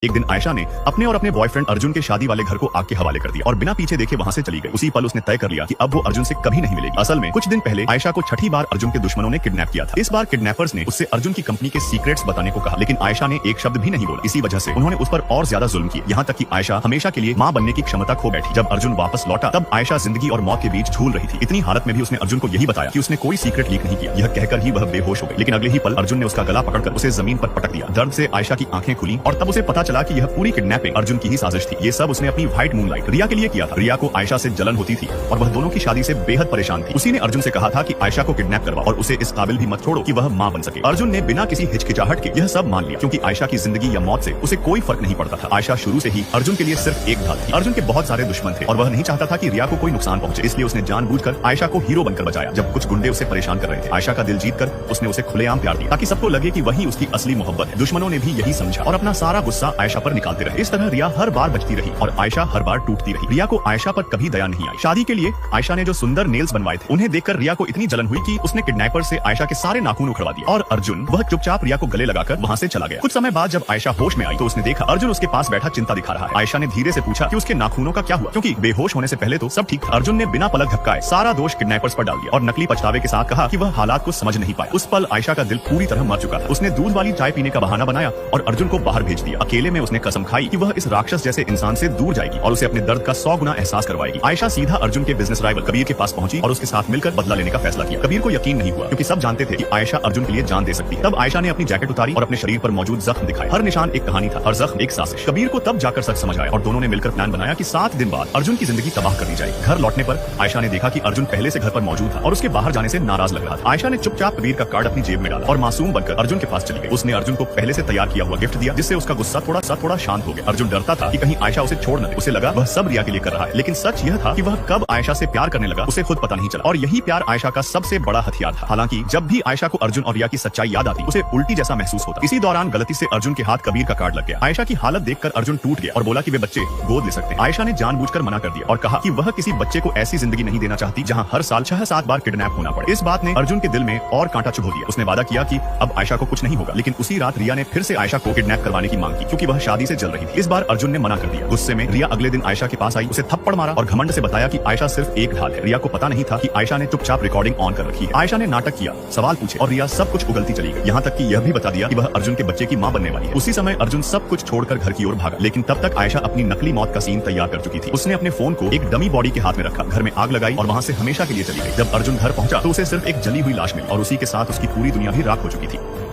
एक दिन आयशा ने अपने और अपने बॉयफ्रेंड अर्जुन के शादी वाले घर को आग के हवाले कर दिया और बिना पीछे देखे वहां से चली गई। उसी पल उसने तय कर लिया कि अब वो अर्जुन से कभी नहीं मिलेगी। असल में कुछ दिन पहले आयशा को छठी बार अर्जुन के दुश्मनों ने किडनैप किया था। इस बार किडनैपर्स ने उससे अर्जुन की कंपनी के सीक्रेट्स बताने को कहा, लेकिन आयशा ने एक शब्द भी नहीं बोला। इसी वजह से उन्होंने उस पर और ज्यादा जुल्म किया, यहाँ तक कि आयशा हमेशा के लिए मां बनने की क्षमता खो बैठी। जब अर्जुन वापस लौटा तब आयशा जिंदगी और मौत के बीच झूल रही थी। इतनी हालत में भी उसने अर्जुन को यही बताया कि उसने कोई सीक्रेट लीक नहीं किया। यह कहकर ही वह बेहोश हो गई, लेकिन अगले ही पल अर्जुन ने उसका गला पकड़कर उसे जमीन पर पटक दिया। दर्द से आयशा की आंखें खुली और तब उसे पता चला कि यह पूरी किडनैपिंग अर्जुन की ही साजिश थी। ये सब उसने अपनी व्हाइट मूनलाइट रिया के लिए किया था। रिया को आयशा से जलन होती थी और वह दोनों की शादी से बेहद परेशान थी। उसी ने अर्जुन से कहा था कि आयशा को किडनैप करवा और उसे इस काबिल भी मत छोड़ो कि वह मां बन सके। अर्जुन ने बिना किसी हिचकिचाहट के यह सब मान लिया, क्योंकि आयशा की जिंदगी या मौत से उसे कोई फर्क नहीं पड़ता था। आयशा शुरू से ही अर्जुन के लिए सिर्फ एक ढाल थी। अर्जुन के बहुत सारे दुश्मन थे और वह नहीं चाहता था कि रिया को कोई नुकसान पहुंचे, इसलिए उसने जानबूझकर आयशा को हीरो बनकर बचाया। जब कुछ गुंडे उसे परेशान कर रहे थे, आयशा का दिल जीतकर उसने उसे खुलेआम प्यार दिया ताकि सबको लगे कि वही उसकी असली मोहब्बत है। दुश्मनों ने भी यही समझा और अपना सारा गुस्सा आयशा पर निकालते रहे। इस तरह रिया हर बार बचती रही और आयशा हर बार टूटती रही। रिया को आयशा पर कभी दया नहीं आई। शादी के लिए आयशा ने जो सुंदर नेल्स बनवाए थे, उन्हें देखकर रिया को इतनी जलन हुई कि उसने किडनैपर से आयशा के सारे नाखून उखड़वा दिए और अर्जुन वह चुपचाप रिया को गले लगाकर वहां से चला गया। कुछ समय बाद जब आयशा होश में आई तो उसने देखा अर्जुन उसके पास बैठा चिंता दिखा रहा है। आयशा ने धीरे से पूछा कि उसके नाखूनों का क्या हुआ, क्योंकि बेहोश होने से पहले तो सब ठीक था। अर्जुन ने बिना पलक झपकाए सारा दोष किडनैपर्स पर डाल दिया और नकली पछतावे के साथ कहा कि वह हालात को समझ नहीं पाया। उस पल आयशा का दिल पूरी तरह मर चुका था। उसने दूध वाली चाय पीने का बहाना बनाया और अर्जुन को बाहर भेज दिया। अकेले में उसने कसम खाई कि वह इस राक्षस जैसे इंसान से दूर जाएगी और उसे अपने दर्द का 100 गुना एहसास करवाएगी। आयशा सीधा अर्जुन के बिजनेस राइवल कबीर के पास पहुंची और उसके साथ मिलकर बदला लेने का फैसला किया। कबीर को यकीन नहीं हुआ, क्योंकि सब जानते थे कि आयशा अर्जुन के लिए जान दे सकती है। तब आयशा ने अपनी जैकेट उतारी और अपने शरीर पर मौजूद जख्म दिखाए। हर निशान एक कहानी था, हर जख्म एक साजिश। कबीर को तब जाकर सच समझ आया और दोनों ने मिलकर प्लान बनाया कि 7 दिन बाद अर्जुन की जिंदगी तबाह कर दी जाएगी। घर लौटने पर आयशा ने देखा कि अर्जुन पहले से घर पर मौजूद था और उसके बाहर जाने से नाराज लग रहा था। आयशा ने चुपचाप कबीर का कार्ड अपनी जेब में डाला और मासूम बनकर अर्जुन के पास चली गई। उसने अर्जुन को पहले से तैयार किया हुआ गिफ्ट दिया, जिससे उसका गुस्सा थोड़ा शांत हो गया। अर्जुन डरता था कि कहीं आयशा उसे छोड़ न दे। उसे लगा वह सब रिया के लिए कर रहा है, लेकिन सच यह था कि वह कब आयशा से प्यार करने लगा उसे खुद पता नहीं चला और यही प्यार आयशा का सबसे बड़ा हथियार था। हालांकि जब भी आयशा को अर्जुन और रिया की सच्चाई याद आती, उसे उल्टी जैसा महसूस होता। इसी दौरान गलती से अर्जुन के हाथ कबीर का कार्ड लग गया। आयशा की हालत देखकर अर्जुन टूट गया और बोला कि वे बच्चे गोद ले सकते हैं। आयशा ने जानबूझकर मना कर दिया और कहा कि वह किसी बच्चे को ऐसी जिंदगी नहीं देना चाहती जहां हर साल 6-7 बार किडनैप होना पड़े। इस बात ने अर्जुन के दिल में और कांटा चुभो दिया। उसने वादा किया कि अब आयशा को कुछ नहीं होगा, लेकिन उसी रात रिया ने फिर से आयशा को किडनैप करवाने की मांग की, क्योंकि वह शादी से जल रही थी। इस बार अर्जुन ने मना कर दिया। गुस्से में रिया अगले दिन आयशा के पास आई, उसे थप्पड़ मारा और घमंड से बताया कि आयशा सिर्फ एक ढाल है। रिया को पता नहीं था कि आयशा ने चुपचाप रिकॉर्डिंग ऑन कर रखी है। आयशा ने नाटक किया, सवाल पूछे और रिया सब कुछ उगलती चली गई, यहाँ तक कि यह भी बता दिया कि वह अर्जुन के बच्चे की मां बनने वाली है। उसी समय अर्जुन सब कुछ छोड़कर घर की ओर भागा, लेकिन तब तक आयशा अपनी नकली मौत का सीन तैयार कर चुकी थी। उसने अपने फोन को एक डमी बॉडी के हाथ में रखा, घर में आग लगाई और वहां से हमेशा के लिए चली गई। जब अर्जुन घर पहुंचा तो उसे सिर्फ एक जली हुई लाश मिली और उसी के साथ उसकी पूरी दुनिया भी राख हो चुकी थी।